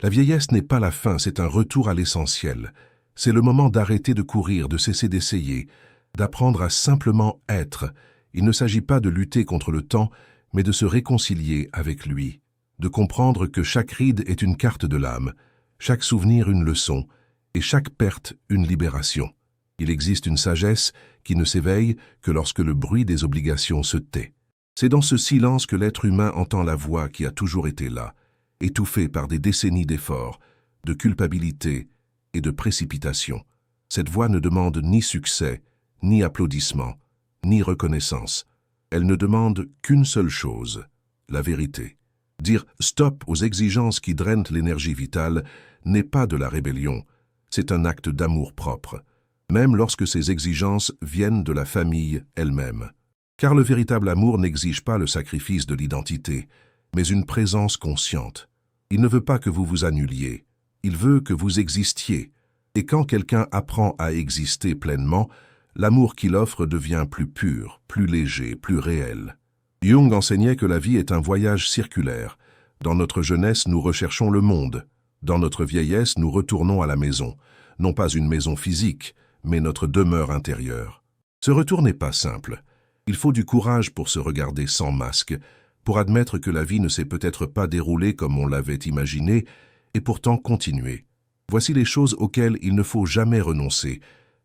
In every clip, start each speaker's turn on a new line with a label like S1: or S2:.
S1: La vieillesse n'est pas la fin, c'est un retour à l'essentiel. C'est le moment d'arrêter de courir, de cesser d'essayer, d'apprendre à simplement être. Il ne s'agit pas de lutter contre le temps, mais de se réconcilier avec lui, de comprendre que chaque ride est une carte de l'âme, chaque souvenir une leçon, et chaque perte une libération. Il existe une sagesse qui ne s'éveille que lorsque le bruit des obligations se tait. C'est dans ce silence que l'être humain entend la voix qui a toujours été là, étouffée par des décennies d'efforts, de culpabilité et de précipitation. Cette voix ne demande ni succès, ni applaudissements, ni reconnaissance. Elle ne demande qu'une seule chose, la vérité. Dire stop aux exigences qui drainent l'énergie vitale n'est pas de la rébellion, c'est un acte d'amour-propre, même lorsque ces exigences viennent de la famille elle-même. Car le véritable amour n'exige pas le sacrifice de l'identité, mais une présence consciente. Il ne veut pas que vous vous annuliez, il veut que vous existiez. Et quand quelqu'un apprend à exister pleinement, l'amour qu'il offre devient plus pur, plus léger, plus réel. Jung enseignait que la vie est un voyage circulaire. Dans notre jeunesse, nous recherchons le monde. Dans notre vieillesse, nous retournons à la maison. Non pas une maison physique, mais notre demeure intérieure. Ce retour n'est pas simple. Il faut du courage pour se regarder sans masque, pour admettre que la vie ne s'est peut-être pas déroulée comme on l'avait imaginé, et pourtant continuer. Voici les choses auxquelles il ne faut jamais renoncer,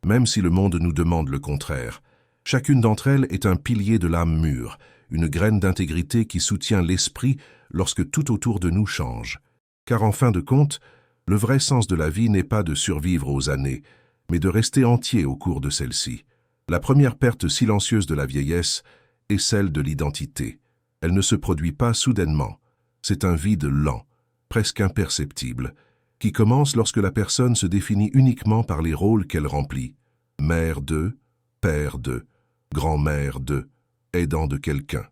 S1: même si le monde nous demande le contraire. Chacune d'entre elles est un pilier de l'âme mûre, une graine d'intégrité qui soutient l'esprit lorsque tout autour de nous change. Car en fin de compte, le vrai sens de la vie n'est pas de survivre aux années, mais de rester entier au cours de celles-ci. La première perte silencieuse de la vieillesse est celle de l'identité. Elle ne se produit pas soudainement. C'est un vide lent, presque imperceptible, qui commence lorsque la personne se définit uniquement par les rôles qu'elle remplit. Mère de, père de, grand-mère de, aidant de quelqu'un.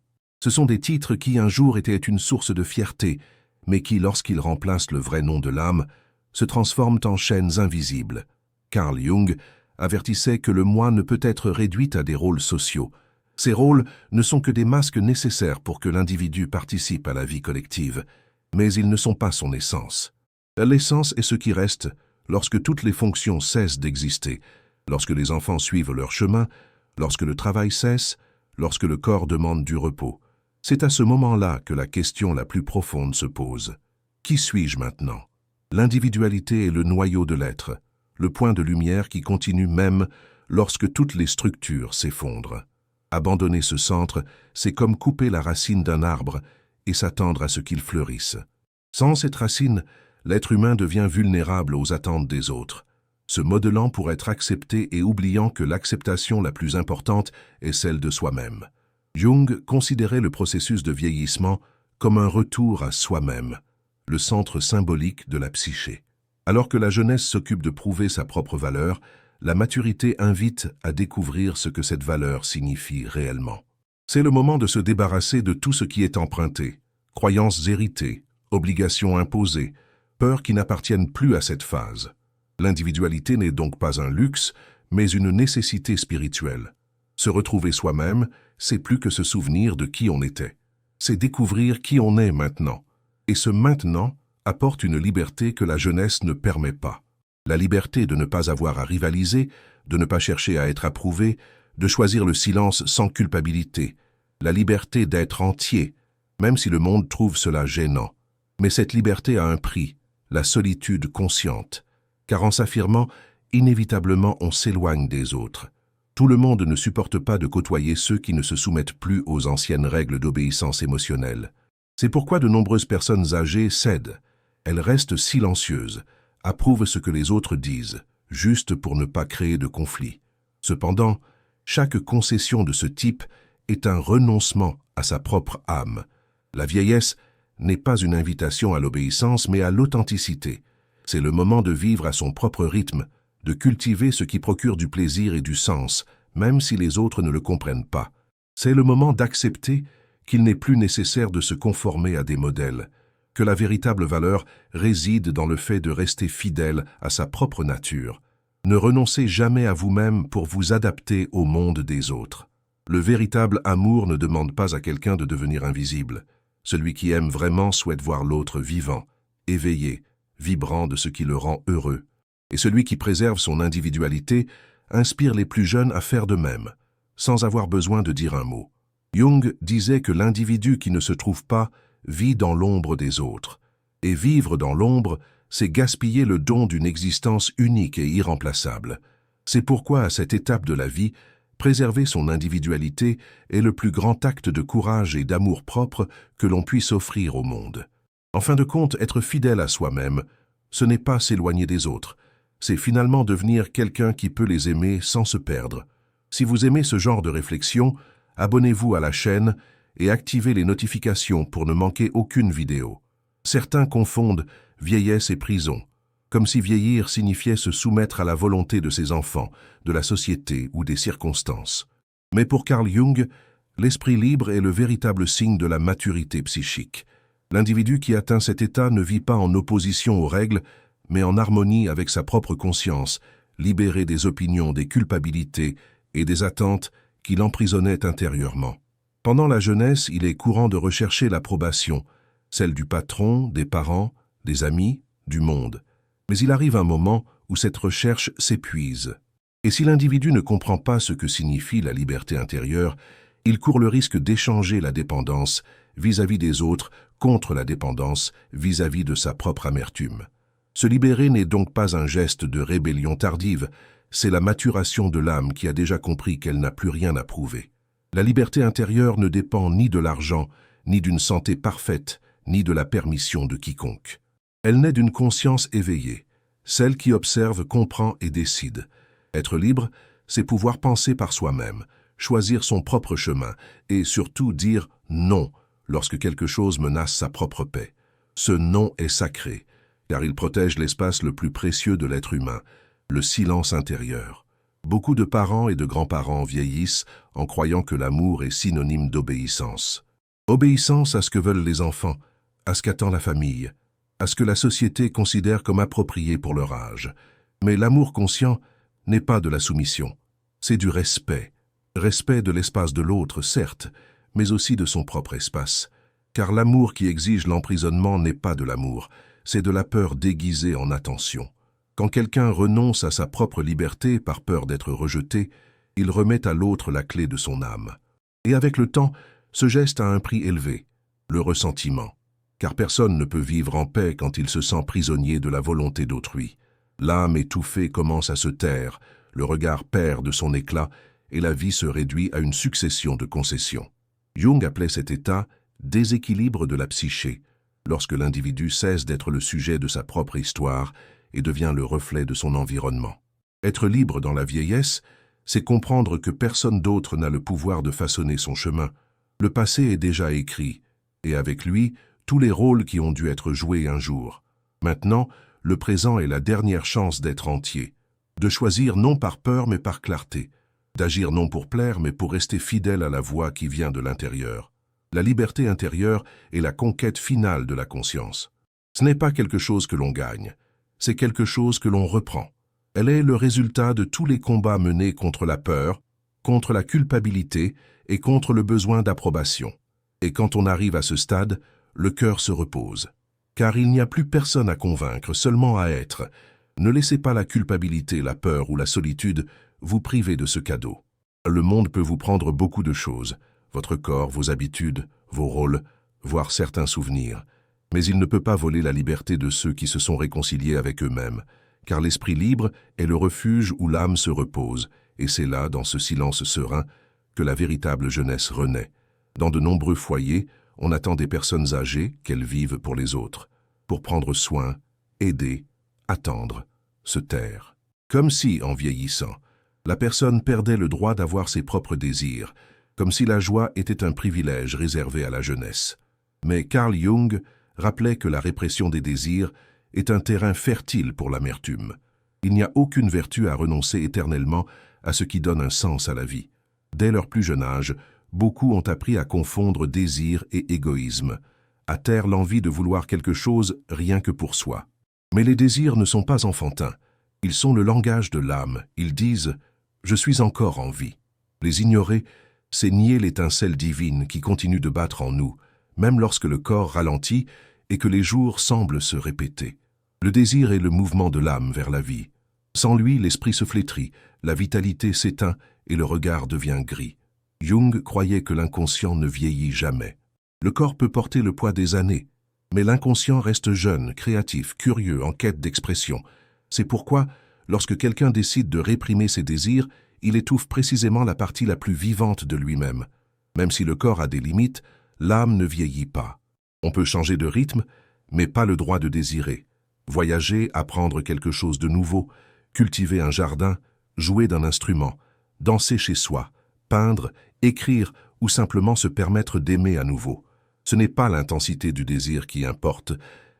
S1: Ce sont des titres qui un jour étaient une source de fierté, mais qui, lorsqu'ils remplacent le vrai nom de l'âme, se transforment en chaînes invisibles. Carl Jung avertissait que le moi ne peut être réduit à des rôles sociaux. Ces rôles ne sont que des masques nécessaires pour que l'individu participe à la vie collective, mais ils ne sont pas son essence. L'essence est ce qui reste lorsque toutes les fonctions cessent d'exister, lorsque les enfants suivent leur chemin, lorsque le travail cesse, lorsque le corps demande du repos. C'est à ce moment-là que la question la plus profonde se pose. Qui suis-je maintenant? L'individualité est le noyau de l'être, le point de lumière qui continue même lorsque toutes les structures s'effondrent. Abandonner ce centre, c'est comme couper la racine d'un arbre et s'attendre à ce qu'il fleurisse. Sans cette racine, l'être humain devient vulnérable aux attentes des autres, se modelant pour être accepté et oubliant que l'acceptation la plus importante est celle de soi-même. Jung considérait le processus de vieillissement comme un retour à soi-même, le centre symbolique de la psyché. Alors que la jeunesse s'occupe de prouver sa propre valeur, la maturité invite à découvrir ce que cette valeur signifie réellement. C'est le moment de se débarrasser de tout ce qui est emprunté, croyances héritées, obligations imposées, peurs qui n'appartiennent plus à cette phase. L'individualité n'est donc pas un luxe, mais une nécessité spirituelle. Se retrouver soi-même, c'est plus que se souvenir de qui on était. C'est découvrir qui on est maintenant. Et ce maintenant apporte une liberté que la jeunesse ne permet pas. La liberté de ne pas avoir à rivaliser, de ne pas chercher à être approuvé, de choisir le silence sans culpabilité. La liberté d'être entier, même si le monde trouve cela gênant. Mais cette liberté a un prix, la solitude consciente. Car en s'affirmant, inévitablement on s'éloigne des autres. Tout le monde ne supporte pas de côtoyer ceux qui ne se soumettent plus aux anciennes règles d'obéissance émotionnelle. C'est pourquoi de nombreuses personnes âgées cèdent. Elles restent silencieuses, approuvent ce que les autres disent, juste pour ne pas créer de conflit. Cependant, chaque concession de ce type est un renoncement à sa propre âme. La vieillesse n'est pas une invitation à l'obéissance, mais à l'authenticité. C'est le moment de vivre à son propre rythme, de cultiver ce qui procure du plaisir et du sens, même si les autres ne le comprennent pas. C'est le moment d'accepter qu'il n'est plus nécessaire de se conformer à des modèles, que la véritable valeur réside dans le fait de rester fidèle à sa propre nature. Ne renoncez jamais à vous-même pour vous adapter au monde des autres. Le véritable amour ne demande pas à quelqu'un de devenir invisible. Celui qui aime vraiment souhaite voir l'autre vivant, éveillé, vibrant de ce qui le rend heureux. Et celui qui préserve son individualité inspire les plus jeunes à faire de même, sans avoir besoin de dire un mot. Jung disait que l'individu qui ne se trouve pas vit dans l'ombre des autres. Et vivre dans l'ombre, c'est gaspiller le don d'une existence unique et irremplaçable. C'est pourquoi, à cette étape de la vie, préserver son individualité est le plus grand acte de courage et d'amour-propre que l'on puisse offrir au monde. En fin de compte, être fidèle à soi-même, ce n'est pas s'éloigner des autres, c'est finalement devenir quelqu'un qui peut les aimer sans se perdre. Si vous aimez ce genre de réflexion, abonnez-vous à la chaîne et activez les notifications pour ne manquer aucune vidéo. Certains confondent vieillesse et prison, comme si vieillir signifiait se soumettre à la volonté de ses enfants, de la société ou des circonstances. Mais pour Carl Jung, l'esprit libre est le véritable signe de la maturité psychique. L'individu qui atteint cet état ne vit pas en opposition aux règles, mais en harmonie avec sa propre conscience, libéré des opinions, des culpabilités et des attentes qui l'emprisonnaient intérieurement. Pendant la jeunesse, il est courant de rechercher l'approbation, celle du patron, des parents, des amis, du monde. Mais il arrive un moment où cette recherche s'épuise. Et si l'individu ne comprend pas ce que signifie la liberté intérieure, il court le risque d'échanger la dépendance vis-à-vis des autres contre la dépendance vis-à-vis de sa propre amertume. Se libérer n'est donc pas un geste de rébellion tardive, c'est la maturation de l'âme qui a déjà compris qu'elle n'a plus rien à prouver. La liberté intérieure ne dépend ni de l'argent, ni d'une santé parfaite, ni de la permission de quiconque. Elle naît d'une conscience éveillée, celle qui observe, comprend et décide. Être libre, c'est pouvoir penser par soi-même, choisir son propre chemin et surtout dire non lorsque quelque chose menace sa propre paix. Ce non est sacré, car il protège l'espace le plus précieux de l'être humain, le silence intérieur. Beaucoup de parents et de grands-parents vieillissent en croyant que l'amour est synonyme d'obéissance. Obéissance à ce que veulent les enfants, à ce qu'attend la famille, à ce que la société considère comme approprié pour leur âge. Mais l'amour conscient n'est pas de la soumission, c'est du respect. Respect de l'espace de l'autre, certes, mais aussi de son propre espace. Car l'amour qui exige l'emprisonnement n'est pas de l'amour, c'est de la peur déguisée en attention. Quand quelqu'un renonce à sa propre liberté par peur d'être rejeté, il remet à l'autre la clé de son âme. Et avec le temps, ce geste a un prix élevé, le ressentiment. Car personne ne peut vivre en paix quand il se sent prisonnier de la volonté d'autrui. L'âme étouffée commence à se taire, le regard perd de son éclat et la vie se réduit à une succession de concessions. Jung appelait cet état « déséquilibre de la psyché », lorsque l'individu cesse d'être le sujet de sa propre histoire et devient le reflet de son environnement. Être libre dans la vieillesse, c'est comprendre que personne d'autre n'a le pouvoir de façonner son chemin. Le passé est déjà écrit, et avec lui, tous les rôles qui ont dû être joués un jour. Maintenant, le présent est la dernière chance d'être entier, de choisir non par peur mais par clarté, d'agir non pour plaire mais pour rester fidèle à la voix qui vient de l'intérieur. La liberté intérieure est la conquête finale de la conscience. Ce n'est pas quelque chose que l'on gagne, c'est quelque chose que l'on reprend. Elle est le résultat de tous les combats menés contre la peur, contre la culpabilité et contre le besoin d'approbation. Et quand on arrive à ce stade, le cœur se repose. Car il n'y a plus personne à convaincre, seulement à être. Ne laissez pas la culpabilité, la peur ou la solitude vous priver de ce cadeau. Le monde peut vous prendre beaucoup de choses, votre corps, vos habitudes, vos rôles, voire certains souvenirs. Mais il ne peut pas voler la liberté de ceux qui se sont réconciliés avec eux-mêmes, car l'esprit libre est le refuge où l'âme se repose, et c'est là, dans ce silence serein, que la véritable jeunesse renaît. Dans de nombreux foyers, on attend des personnes âgées qu'elles vivent pour les autres, pour prendre soin, aider, attendre, se taire. Comme si, en vieillissant, la personne perdait le droit d'avoir ses propres désirs, comme si la joie était un privilège réservé à la jeunesse. Mais Carl Jung rappelait que la répression des désirs est un terrain fertile pour l'amertume. Il n'y a aucune vertu à renoncer éternellement à ce qui donne un sens à la vie. Dès leur plus jeune âge, beaucoup ont appris à confondre désir et égoïsme, à taire l'envie de vouloir quelque chose rien que pour soi. Mais les désirs ne sont pas enfantins. Ils sont le langage de l'âme. Ils disent « Je suis encore en vie ». Les ignorer, c'est nier l'étincelle divine qui continue de battre en nous, même lorsque le corps ralentit et que les jours semblent se répéter. Le désir est le mouvement de l'âme vers la vie. Sans lui, l'esprit se flétrit, la vitalité s'éteint et le regard devient gris. Jung croyait que l'inconscient ne vieillit jamais. Le corps peut porter le poids des années, mais l'inconscient reste jeune, créatif, curieux, en quête d'expression. C'est pourquoi, lorsque quelqu'un décide de réprimer ses désirs, il étouffe précisément la partie la plus vivante de lui-même. Même si le corps a des limites, l'âme ne vieillit pas. On peut changer de rythme, mais pas le droit de désirer. Voyager, apprendre quelque chose de nouveau, cultiver un jardin, jouer d'un instrument, danser chez soi, peindre, écrire ou simplement se permettre d'aimer à nouveau. Ce n'est pas l'intensité du désir qui importe,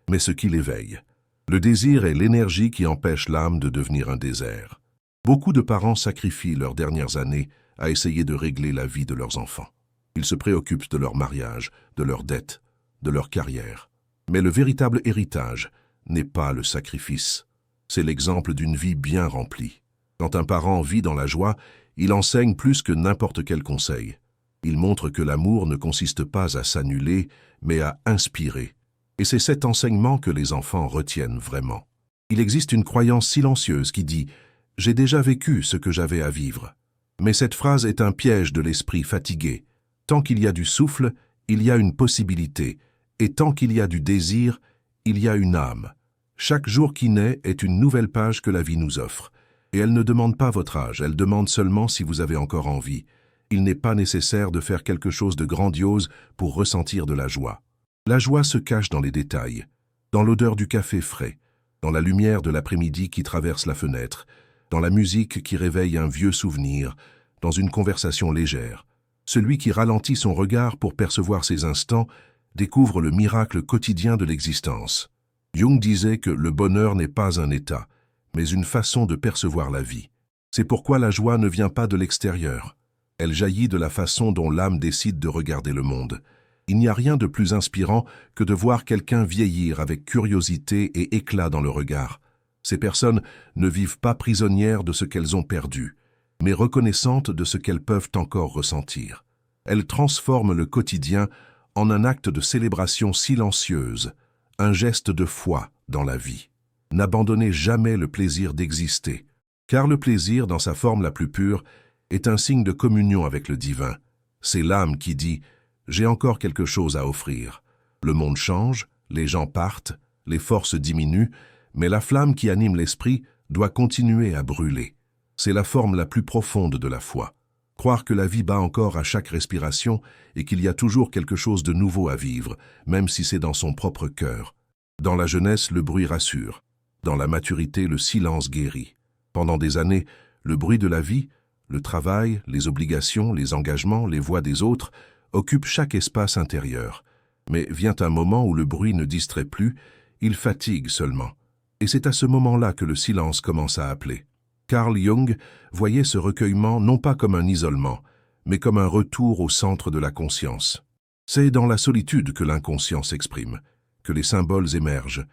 S1: mais ce qui l'éveille. Le désir est l'énergie qui empêche l'âme de devenir un désert. Beaucoup de parents sacrifient leurs dernières années à essayer de régler la vie de leurs enfants. Ils se préoccupent de leur mariage, de leurs dettes, de leur carrière. Mais le véritable héritage n'est pas le sacrifice. C'est l'exemple d'une vie bien remplie. Quand un parent vit dans la joie, il enseigne plus que n'importe quel conseil. Il montre que l'amour ne consiste pas à s'annuler, mais à inspirer. Et c'est cet enseignement que les enfants retiennent vraiment. Il existe une croyance silencieuse qui dit « J'ai déjà vécu ce que j'avais à vivre ». Mais cette phrase est un piège de l'esprit fatigué. Tant qu'il y a du souffle, il y a une possibilité, et tant qu'il y a du désir, il y a une âme. Chaque jour qui naît est une nouvelle page que la vie nous offre. Et elle ne demande pas votre âge, elle demande seulement si vous avez encore envie. Il n'est pas nécessaire de faire quelque chose de grandiose pour ressentir de la joie. La joie se cache dans les détails, dans l'odeur du café frais, dans la lumière de l'après-midi qui traverse la fenêtre, dans la musique qui réveille un vieux souvenir, dans une conversation légère. Celui qui ralentit son regard pour percevoir ces instants découvre le miracle quotidien de l'existence. Jung disait que le bonheur n'est pas un état, mais une façon de percevoir la vie. C'est pourquoi la joie ne vient pas de l'extérieur. Elle jaillit de la façon dont l'âme décide de regarder le monde. Il n'y a rien de plus inspirant que de voir quelqu'un vieillir avec curiosité et éclat dans le regard. Ces personnes ne vivent pas prisonnières de ce qu'elles ont perdu, mais reconnaissantes de ce qu'elles peuvent encore ressentir. Elles transforment le quotidien en un acte de célébration silencieuse, un geste de foi dans la vie. N'abandonnez jamais le plaisir d'exister, car le plaisir, dans sa forme la plus pure, est un signe de communion avec le divin. C'est l'âme qui dit « J'ai encore quelque chose à offrir ». Le monde change, les gens partent, les forces diminuent, mais la flamme qui anime l'esprit doit continuer à brûler. C'est la forme la plus profonde de la foi. Croire que la vie bat encore à chaque respiration et qu'il y a toujours quelque chose de nouveau à vivre, même si c'est dans son propre cœur. Dans la jeunesse, le bruit rassure. Dans la maturité, le silence guérit. Pendant des années, le bruit de la vie, le travail, les obligations, les engagements, les voix des autres occupent chaque espace intérieur. Mais vient un moment où le bruit ne distrait plus, il fatigue seulement. Et c'est à ce moment-là que le silence commence à appeler. Carl Jung voyait ce recueillement non pas comme un isolement, mais comme un retour au centre de la conscience. C'est dans la solitude que l'inconscient s'exprime, que les symboles émergent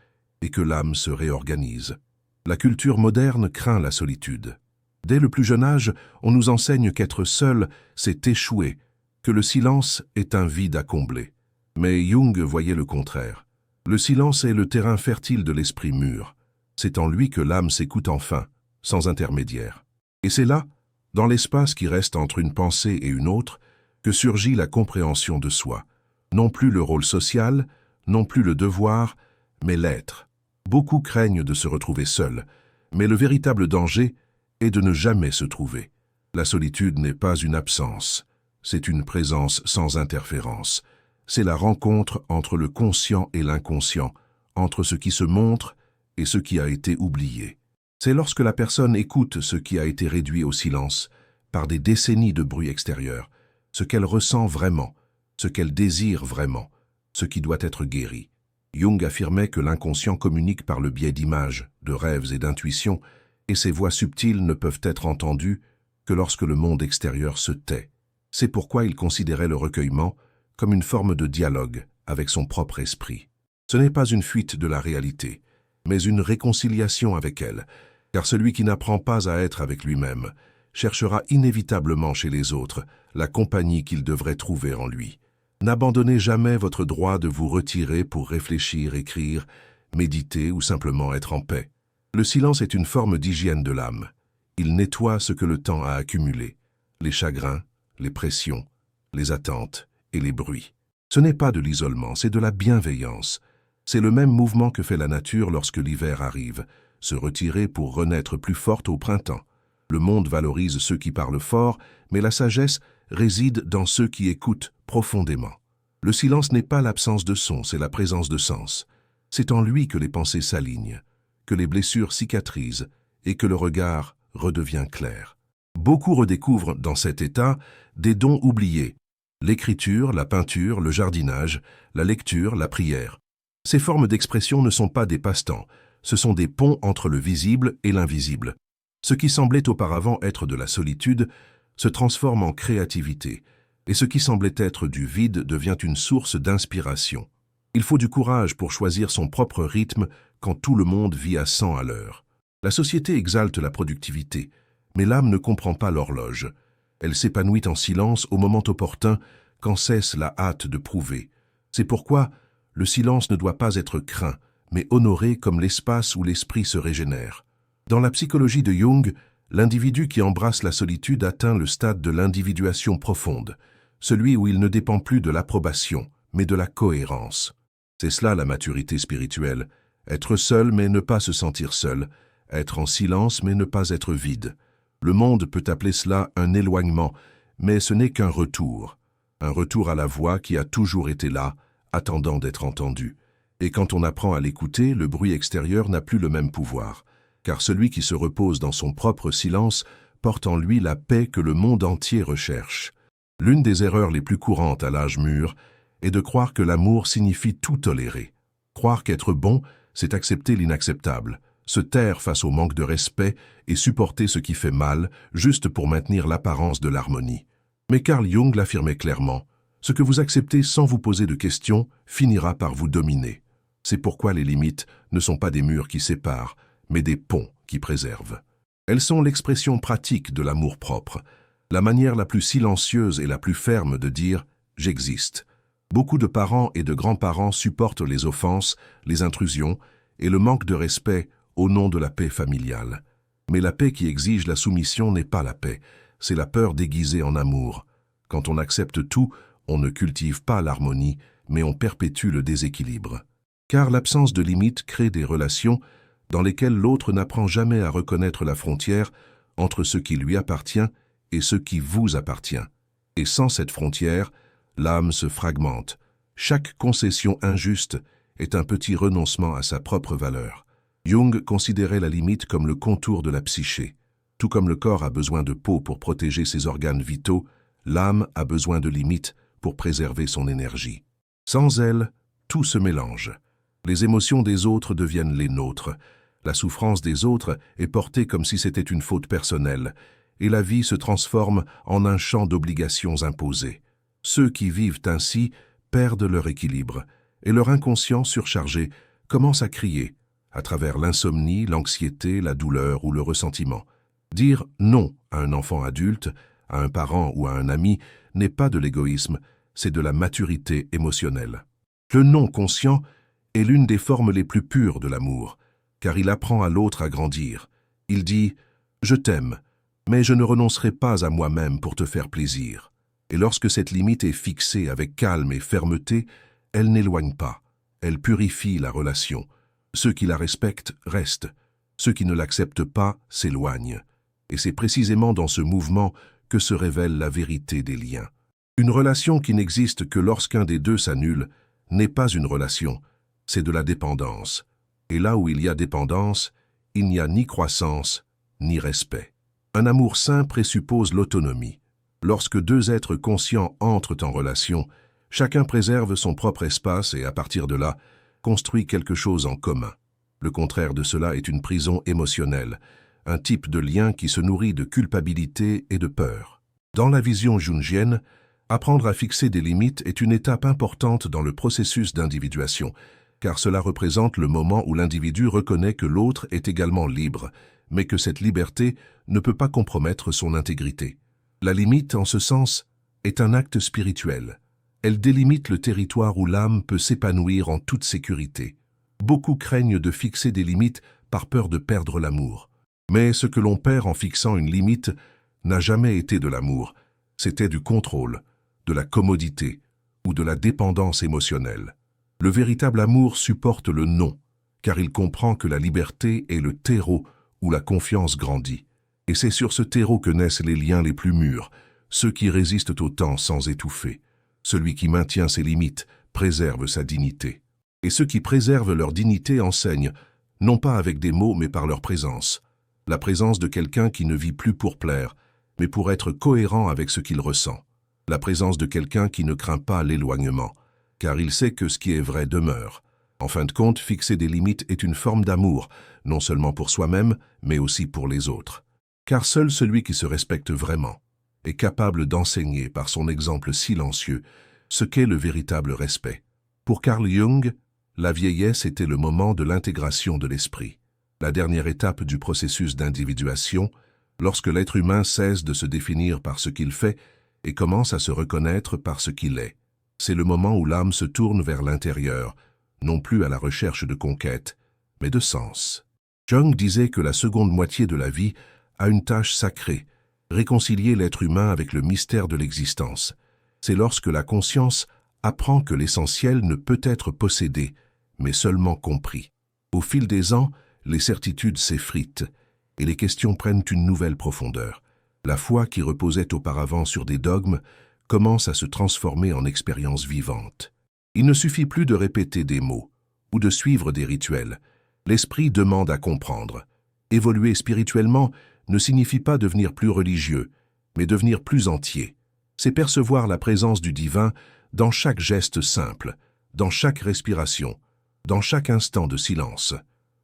S1: et que l'âme se réorganise. La culture moderne craint la solitude. Dès le plus jeune âge, on nous enseigne qu'être seul, c'est échouer, que le silence est un vide à combler. Mais Jung voyait le contraire. Le silence est le terrain fertile de l'esprit mûr. C'est en lui que l'âme s'écoute enfin, sans intermédiaire. Et c'est là, dans l'espace qui reste entre une pensée et une autre, que surgit la compréhension de soi. Non plus le rôle social, non plus le devoir, mais l'être. Beaucoup craignent de se retrouver seuls, mais le véritable danger est de ne jamais se trouver. La solitude n'est pas une absence, c'est une présence sans interférence. C'est la rencontre entre le conscient et l'inconscient, entre ce qui se montre et ce qui a été oublié. C'est lorsque la personne écoute ce qui a été réduit au silence, par des décennies de bruit extérieur, ce qu'elle ressent vraiment, ce qu'elle désire vraiment, ce qui doit être guéri. Jung affirmait que l'inconscient communique par le biais d'images, de rêves et d'intuitions, et ces voix subtiles ne peuvent être entendues que lorsque le monde extérieur se tait. C'est pourquoi il considérait le recueillement comme une forme de dialogue avec son propre esprit. Ce n'est pas une fuite de la réalité, mais une réconciliation avec elle, car celui qui n'apprend pas à être avec lui-même cherchera inévitablement chez les autres la compagnie qu'il devrait trouver en lui. N'abandonnez jamais votre droit de vous retirer pour réfléchir, écrire, méditer ou simplement être en paix. Le silence est une forme d'hygiène de l'âme. Il nettoie ce que le temps a accumulé, les chagrins, les pressions, les attentes et les bruits. Ce n'est pas de l'isolement, c'est de la bienveillance. C'est le même mouvement que fait la nature lorsque l'hiver arrive, se retirer pour renaître plus forte au printemps. Le monde valorise ceux qui parlent fort, mais la sagesse réside dans ceux qui écoutent profondément. Le silence n'est pas l'absence de son, c'est la présence de sens. C'est en lui que les pensées s'alignent, que les blessures cicatrisent et que le regard redevient clair. Beaucoup redécouvrent dans cet état des dons oubliés. L'écriture, la peinture, le jardinage, la lecture, la prière. Ces formes d'expression ne sont pas des passe-temps, ce sont des ponts entre le visible et l'invisible. Ce qui semblait auparavant être de la solitude se transforme en créativité, et ce qui semblait être du vide devient une source d'inspiration. Il faut du courage pour choisir son propre rythme quand tout le monde vit à 100 à l'heure. La société exalte la productivité, mais l'âme ne comprend pas l'horloge. Elle s'épanouit en silence au moment opportun, quand cesse la hâte de prouver. C'est pourquoi le silence ne doit pas être craint, mais honoré comme l'espace où l'esprit se régénère. Dans la psychologie de Jung, l'individu qui embrasse la solitude atteint le stade de l'individuation profonde, celui où il ne dépend plus de l'approbation, mais de la cohérence. C'est cela la maturité spirituelle, être seul mais ne pas se sentir seul, être en silence mais ne pas être vide. Le monde peut appeler cela un éloignement, mais ce n'est qu'un retour à la voix qui a toujours été là, attendant d'être entendue. Et quand on apprend à l'écouter, le bruit extérieur n'a plus le même pouvoir, car celui qui se repose dans son propre silence porte en lui la paix que le monde entier recherche. L'une des erreurs les plus courantes à l'âge mûr est de croire que l'amour signifie tout tolérer. Croire qu'être bon, c'est accepter l'inacceptable, se taire face au manque de respect et supporter ce qui fait mal, juste pour maintenir l'apparence de l'harmonie. Mais Carl Jung l'affirmait clairement, ce que vous acceptez sans vous poser de questions finira par vous dominer. C'est pourquoi les limites ne sont pas des murs qui séparent, mais des ponts qui préservent. Elles sont l'expression pratique de l'amour-propre, la manière la plus silencieuse et la plus ferme de dire « j'existe ». Beaucoup de parents et de grands-parents supportent les offenses, les intrusions et le manque de respect au nom de la paix familiale. Mais la paix qui exige la soumission n'est pas la paix, c'est la peur déguisée en amour. Quand on accepte tout, on ne cultive pas l'harmonie, mais on perpétue le déséquilibre. Car l'absence de limite crée des relations dans lesquelles l'autre n'apprend jamais à reconnaître la frontière entre ce qui lui appartient et ce qui vous appartient. Et sans cette frontière, l'âme se fragmente. Chaque concession injuste est un petit renoncement à sa propre valeur. Jung considérait la limite comme le contour de la psyché. Tout comme le corps a besoin de peau pour protéger ses organes vitaux, l'âme a besoin de limites pour préserver son énergie. Sans elle, tout se mélange. Les émotions des autres deviennent les nôtres. La souffrance des autres est portée comme si c'était une faute personnelle, et la vie se transforme en un champ d'obligations imposées. Ceux qui vivent ainsi perdent leur équilibre, et leur inconscient surchargé commence à crier, à travers l'insomnie, l'anxiété, la douleur ou le ressentiment. Dire non à un enfant adulte, à un parent ou à un ami n'est pas de l'égoïsme, c'est de la maturité émotionnelle. Le non conscient est l'une des formes les plus pures de l'amour, car il apprend à l'autre à grandir. Il dit « Je t'aime, mais je ne renoncerai pas à moi-même pour te faire plaisir ». Et lorsque cette limite est fixée avec calme et fermeté, elle n'éloigne pas, elle purifie la relation. Ceux qui la respectent restent, ceux qui ne l'acceptent pas s'éloignent. Et c'est précisément dans ce mouvement que se révèle la vérité des liens. Une relation qui n'existe que lorsqu'un des deux s'annule n'est pas une relation, c'est de la dépendance. Et là où il y a dépendance, il n'y a ni croissance, ni respect. Un amour sain présuppose l'autonomie. Lorsque deux êtres conscients entrent en relation, chacun préserve son propre espace et à partir de là, construit quelque chose en commun. Le contraire de cela est une prison émotionnelle, un type de lien qui se nourrit de culpabilité et de peur. Dans la vision jungienne, apprendre à fixer des limites est une étape importante dans le processus d'individuation, car cela représente le moment où l'individu reconnaît que l'autre est également libre, mais que cette liberté ne peut pas compromettre son intégrité. La limite, en ce sens, est un acte spirituel. Elle délimite le territoire où l'âme peut s'épanouir en toute sécurité. Beaucoup craignent de fixer des limites par peur de perdre l'amour. Mais ce que l'on perd en fixant une limite n'a jamais été de l'amour, c'était du contrôle, de la commodité ou de la dépendance émotionnelle. Le véritable amour supporte le non, car il comprend que la liberté est le terreau où la confiance grandit. Et c'est sur ce terreau que naissent les liens les plus mûrs, ceux qui résistent au temps sans étouffer. Celui qui maintient ses limites préserve sa dignité. Et ceux qui préservent leur dignité enseignent, non pas avec des mots mais par leur présence. La présence de quelqu'un qui ne vit plus pour plaire, mais pour être cohérent avec ce qu'il ressent. La présence de quelqu'un qui ne craint pas l'éloignement, car il sait que ce qui est vrai demeure. En fin de compte, fixer des limites est une forme d'amour, non seulement pour soi-même, mais aussi pour les autres. Car seul celui qui se respecte vraiment est capable d'enseigner par son exemple silencieux ce qu'est le véritable respect. Pour Carl Jung, la vieillesse était le moment de l'intégration de l'esprit, la dernière étape du processus d'individuation, lorsque l'être humain cesse de se définir par ce qu'il fait et commence à se reconnaître par ce qu'il est. C'est le moment où l'âme se tourne vers l'intérieur, non plus à la recherche de conquête, mais de sens. Jung disait que la seconde moitié de la vie a une tâche sacrée, réconcilier l'être humain avec le mystère de l'existence. C'est lorsque la conscience apprend que l'essentiel ne peut être possédé, mais seulement compris. Au fil des ans, les certitudes s'effritent et les questions prennent une nouvelle profondeur. La foi qui reposait auparavant sur des dogmes commence à se transformer en expérience vivante. Il ne suffit plus de répéter des mots ou de suivre des rituels. L'esprit demande à comprendre. Évoluer spirituellement ne signifie pas devenir plus religieux, mais devenir plus entier. C'est percevoir la présence du divin dans chaque geste simple, dans chaque respiration, dans chaque instant de silence.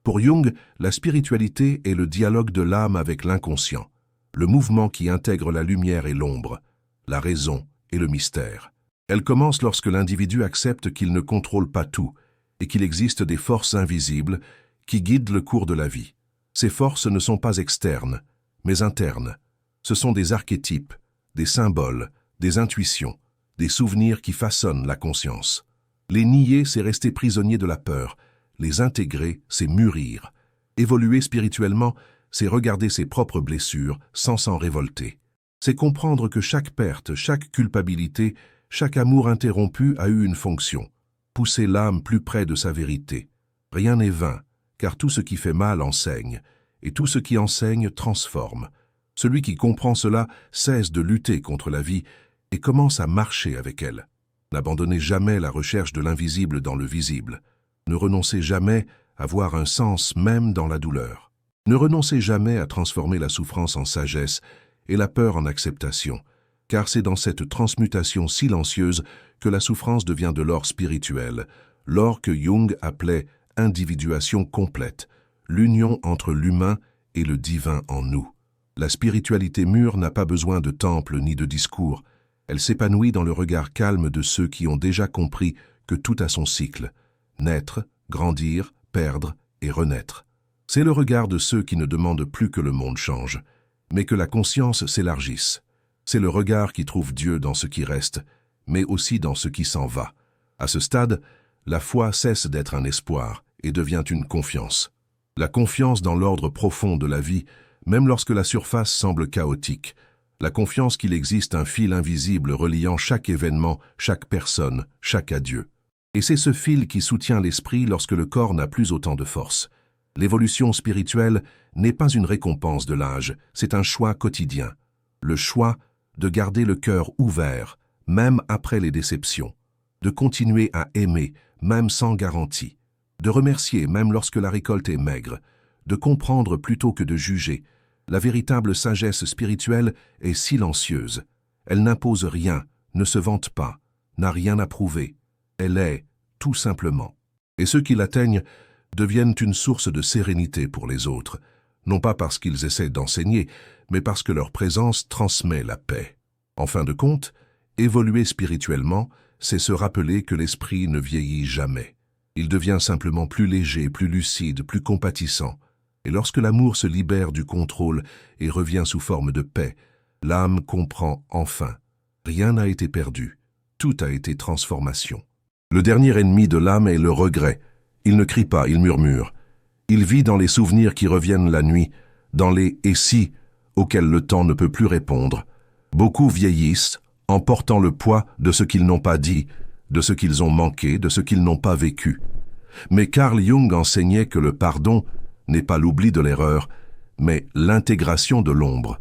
S1: Pour Jung, la spiritualité est le dialogue de l'âme avec l'inconscient, le mouvement qui intègre la lumière et l'ombre, la raison et le mystère. Elle commence lorsque l'individu accepte qu'il ne contrôle pas tout et qu'il existe des forces invisibles qui guident le cours de la vie. Ces forces ne sont pas externes, mais internes. Ce sont des archétypes, des symboles, des intuitions, des souvenirs qui façonnent la conscience. Les nier, c'est rester prisonnier de la peur. Les intégrer, c'est mûrir. Évoluer spirituellement, c'est regarder ses propres blessures sans s'en révolter. C'est comprendre que chaque perte, chaque culpabilité, chaque amour interrompu a eu une fonction. Pousser l'âme plus près de sa vérité. Rien n'est vain, car tout ce qui fait mal enseigne, et tout ce qui enseigne transforme. Celui qui comprend cela cesse de lutter contre la vie et commence à marcher avec elle. N'abandonnez jamais la recherche de l'invisible dans le visible. Ne renoncez jamais à voir un sens même dans la douleur. Ne renoncez jamais à transformer la souffrance en sagesse et la peur en acceptation, car c'est dans cette transmutation silencieuse que la souffrance devient de l'or spirituel, l'or que Jung appelait individuation complète, l'union entre l'humain et le divin en nous. La spiritualité mûre n'a pas besoin de temple ni de discours. Elle s'épanouit dans le regard calme de ceux qui ont déjà compris que tout a son cycle. Naître, grandir, perdre et renaître. C'est le regard de ceux qui ne demandent plus que le monde change, mais que la conscience s'élargisse. C'est le regard qui trouve Dieu dans ce qui reste, mais aussi dans ce qui s'en va. À ce stade, la foi cesse d'être un espoir et devient une confiance. La confiance dans l'ordre profond de la vie, même lorsque la surface semble chaotique. La confiance qu'il existe un fil invisible reliant chaque événement, chaque personne, chaque adieu. Et c'est ce fil qui soutient l'esprit lorsque le corps n'a plus autant de force. L'évolution spirituelle n'est pas une récompense de l'âge, c'est un choix quotidien. Le choix de garder le cœur ouvert, même après les déceptions. De continuer à aimer, même sans garantie. De remercier, même lorsque la récolte est maigre. De comprendre plutôt que de juger. La véritable sagesse spirituelle est silencieuse. Elle n'impose rien, ne se vante pas, n'a rien à prouver. Elle est, tout simplement. Et ceux qui l'atteignent deviennent une source de sérénité pour les autres, non pas parce qu'ils essaient d'enseigner, mais parce que leur présence transmet la paix. En fin de compte, évoluer spirituellement, c'est se rappeler que l'esprit ne vieillit jamais. Il devient simplement plus léger, plus lucide, plus compatissant. Et lorsque l'amour se libère du contrôle et revient sous forme de paix, l'âme comprend enfin. Rien n'a été perdu, tout a été transformation. Le dernier ennemi de l'âme est le regret. Il ne crie pas, il murmure. Il vit dans les souvenirs qui reviennent la nuit, dans les « et si » auxquels le temps ne peut plus répondre. Beaucoup vieillissent en portant le poids de ce qu'ils n'ont pas dit, de ce qu'ils ont manqué, de ce qu'ils n'ont pas vécu. Mais Carl Jung enseignait que le pardon n'est pas l'oubli de l'erreur, mais l'intégration de l'ombre.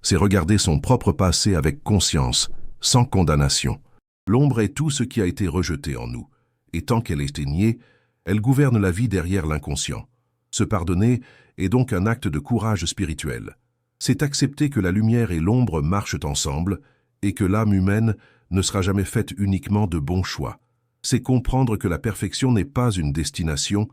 S1: C'est regarder son propre passé avec conscience, sans condamnation. L'ombre est tout ce qui a été rejeté en nous, et tant qu'elle est niée, elle gouverne la vie derrière l'inconscient. Se pardonner est donc un acte de courage spirituel. C'est accepter que la lumière et l'ombre marchent ensemble, et que l'âme humaine ne sera jamais faite uniquement de bons choix. C'est comprendre que la perfection n'est pas une destination,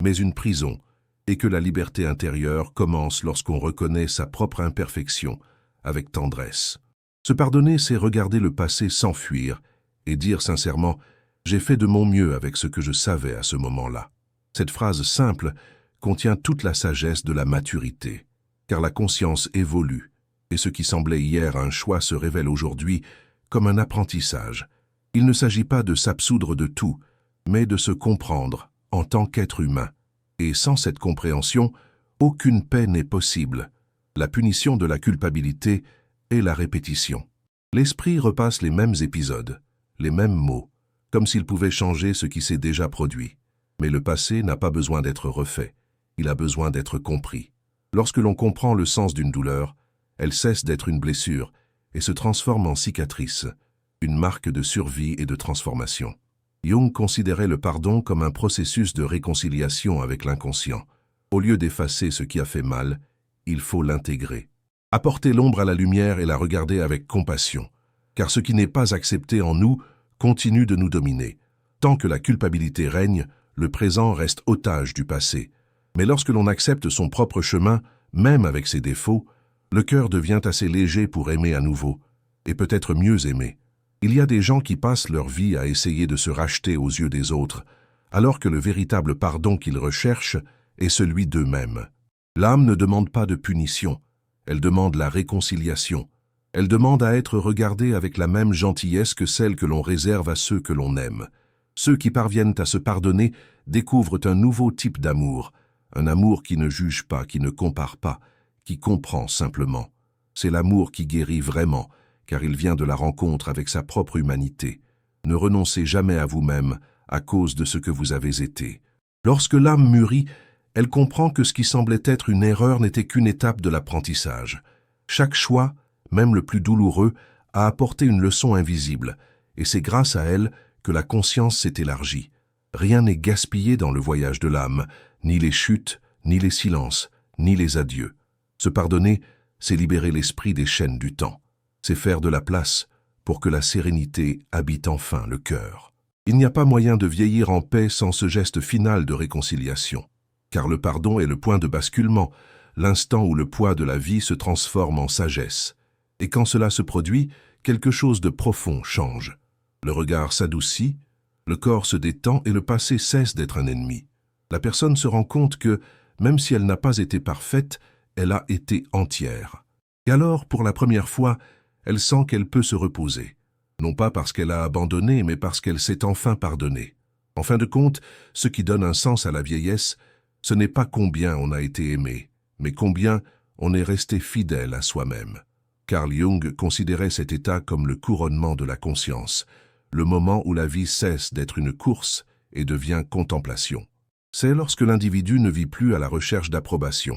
S1: mais une prison, et que la liberté intérieure commence lorsqu'on reconnaît sa propre imperfection, avec tendresse. Se pardonner, c'est regarder le passé sans fuir, et dire sincèrement « j'ai fait de mon mieux avec ce que je savais à ce moment-là ». Cette phrase simple contient toute la sagesse de la maturité, car la conscience évolue, et ce qui semblait hier un choix se révèle aujourd'hui comme un apprentissage. Il ne s'agit pas de s'absoudre de tout, mais de se comprendre en tant qu'être humain. Et sans cette compréhension, aucune paix n'est possible. La punition de la culpabilité est la répétition. L'esprit repasse les mêmes épisodes, les mêmes mots, comme s'il pouvait changer ce qui s'est déjà produit. Mais le passé n'a pas besoin d'être refait, il a besoin d'être compris. Lorsque l'on comprend le sens d'une douleur, elle cesse d'être une blessure et se transforme en cicatrice, une marque de survie et de transformation. Jung considérait le pardon comme un processus de réconciliation avec l'inconscient. Au lieu d'effacer ce qui a fait mal, il faut l'intégrer. Apporter l'ombre à la lumière et la regarder avec compassion, car ce qui n'est pas accepté en nous continue de nous dominer. Tant que la culpabilité règne, le présent reste otage du passé. Mais lorsque l'on accepte son propre chemin, même avec ses défauts, le cœur devient assez léger pour aimer à nouveau, et peut-être mieux aimer. Il y a des gens qui passent leur vie à essayer de se racheter aux yeux des autres, alors que le véritable pardon qu'ils recherchent est celui d'eux-mêmes. L'âme ne demande pas de punition, elle demande la réconciliation. Elle demande à être regardée avec la même gentillesse que celle que l'on réserve à ceux que l'on aime. Ceux qui parviennent à se pardonner découvrent un nouveau type d'amour, un amour qui ne juge pas, qui ne compare pas, qui comprend simplement. C'est l'amour qui guérit vraiment, car il vient de la rencontre avec sa propre humanité. Ne renoncez jamais à vous-même à cause de ce que vous avez été. Lorsque l'âme mûrit, elle comprend que ce qui semblait être une erreur n'était qu'une étape de l'apprentissage. Chaque choix, même le plus douloureux, a apporté une leçon invisible, et c'est grâce à elle que la conscience s'est élargie. Rien n'est gaspillé dans le voyage de l'âme, ni les chutes, ni les silences, ni les adieux. Se pardonner, c'est libérer l'esprit des chaînes du temps. C'est faire de la place pour que la sérénité habite enfin le cœur. Il n'y a pas moyen de vieillir en paix sans ce geste final de réconciliation, car le pardon est le point de basculement, l'instant où le poids de la vie se transforme en sagesse. Et quand cela se produit, quelque chose de profond change. Le regard s'adoucit, le corps se détend et le passé cesse d'être un ennemi. La personne se rend compte que, même si elle n'a pas été parfaite, elle a été entière. Et alors, pour la première fois, elle sent qu'elle peut se reposer. Non pas parce qu'elle a abandonné, mais parce qu'elle s'est enfin pardonnée. En fin de compte, ce qui donne un sens à la vieillesse, ce n'est pas combien on a été aimé, mais combien on est resté fidèle à soi-même. Carl Jung considérait cet état comme le couronnement de la conscience, le moment où la vie cesse d'être une course et devient contemplation. C'est lorsque l'individu ne vit plus à la recherche d'approbation,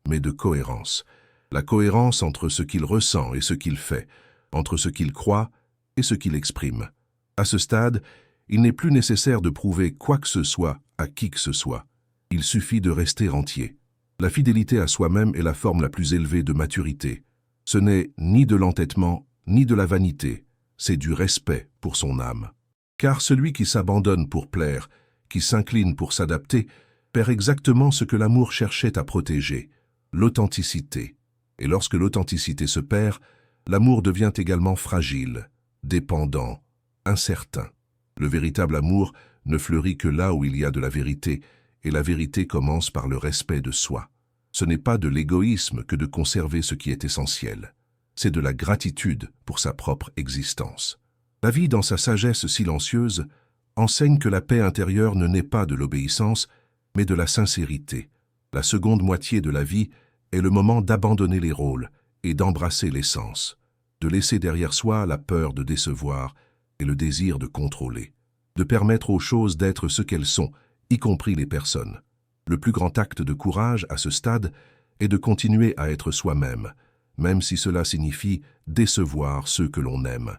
S1: mais de cohérence. La cohérence entre ce qu'il ressent et ce qu'il fait, entre ce qu'il croit et ce qu'il exprime. À ce stade, il n'est plus nécessaire de prouver quoi que ce soit à qui que ce soit. Il suffit de rester entier. La fidélité à soi-même est la forme la plus élevée de maturité. Ce n'est ni de l'entêtement, ni de la vanité, c'est du respect pour son âme. Car celui qui s'abandonne pour plaire, qui s'incline pour s'adapter, perd exactement ce que l'amour cherchait à protéger, l'authenticité. Et lorsque l'authenticité se perd, l'amour devient également fragile, dépendant, incertain. Le véritable amour ne fleurit que là où il y a de la vérité, et la vérité commence par le respect de soi. Ce n'est pas de l'égoïsme que de conserver ce qui est essentiel. C'est de la gratitude pour sa propre existence. La vie, dans sa sagesse silencieuse, enseigne que la paix intérieure ne naît pas de l'obéissance, mais de la sincérité. La seconde moitié de la vie est le moment d'abandonner les rôles et d'embrasser l'essence, de laisser derrière soi la peur de décevoir et le désir de contrôler, de permettre aux choses d'être ce qu'elles sont, y compris les personnes. Le plus grand acte de courage à ce stade est de continuer à être soi-même, même si cela signifie décevoir ceux que l'on aime.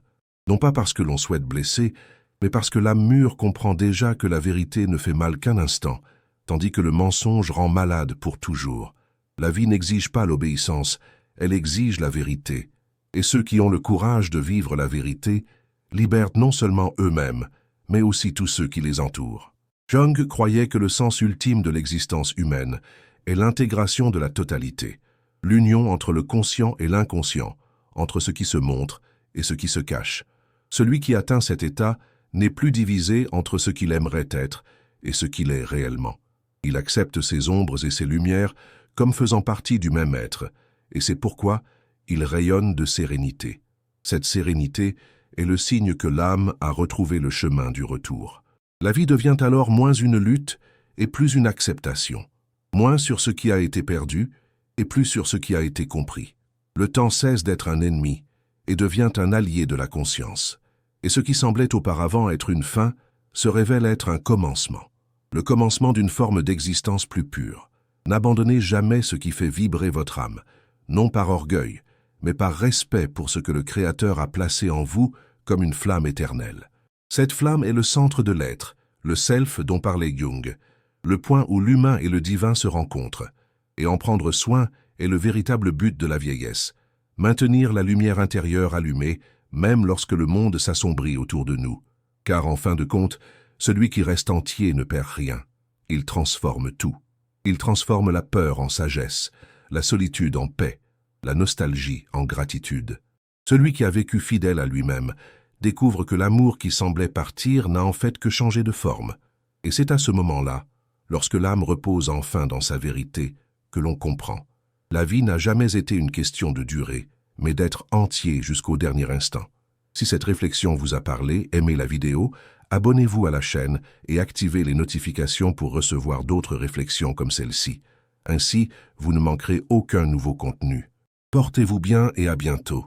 S1: Non pas parce que l'on souhaite blesser, mais parce que l'âme mûre comprend déjà que la vérité ne fait mal qu'un instant, tandis que le mensonge rend malade pour toujours. La vie n'exige pas l'obéissance, elle exige la vérité. Et ceux qui ont le courage de vivre la vérité libèrent non seulement eux-mêmes, mais aussi tous ceux qui les entourent. Jung croyait que le sens ultime de l'existence humaine est l'intégration de la totalité, l'union entre le conscient et l'inconscient, entre ce qui se montre et ce qui se cache. Celui qui atteint cet état n'est plus divisé entre ce qu'il aimerait être et ce qu'il est réellement. Il accepte ses ombres et ses lumières comme faisant partie du même être, et c'est pourquoi il rayonne de sérénité. Cette sérénité est le signe que l'âme a retrouvé le chemin du retour. La vie devient alors moins une lutte et plus une acceptation, moins sur ce qui a été perdu et plus sur ce qui a été compris. Le temps cesse d'être un ennemi et devient un allié de la conscience. Et ce qui semblait auparavant être une fin se révèle être un commencement. Le commencement d'une forme d'existence plus pure. N'abandonnez jamais ce qui fait vibrer votre âme, non par orgueil, mais par respect pour ce que le Créateur a placé en vous comme une flamme éternelle. Cette flamme est le centre de l'être, le self dont parlait Jung, le point où l'humain et le divin se rencontrent. Et en prendre soin est le véritable but de la vieillesse. Maintenir la lumière intérieure allumée, même lorsque le monde s'assombrit autour de nous. Car en fin de compte, celui qui reste entier ne perd rien. Il transforme tout. Il transforme la peur en sagesse, la solitude en paix, la nostalgie en gratitude. Celui qui a vécu fidèle à lui-même découvre que l'amour qui semblait partir n'a en fait que changé de forme. Et c'est à ce moment-là, lorsque l'âme repose enfin dans sa vérité, que l'on comprend. La vie n'a jamais été une question de durée, mais d'être entier jusqu'au dernier instant. Si cette réflexion vous a parlé, aimez la vidéo, abonnez-vous à la chaîne et activez les notifications pour recevoir d'autres réflexions comme celle-ci. Ainsi, vous ne manquerez aucun nouveau contenu. Portez-vous bien et à bientôt.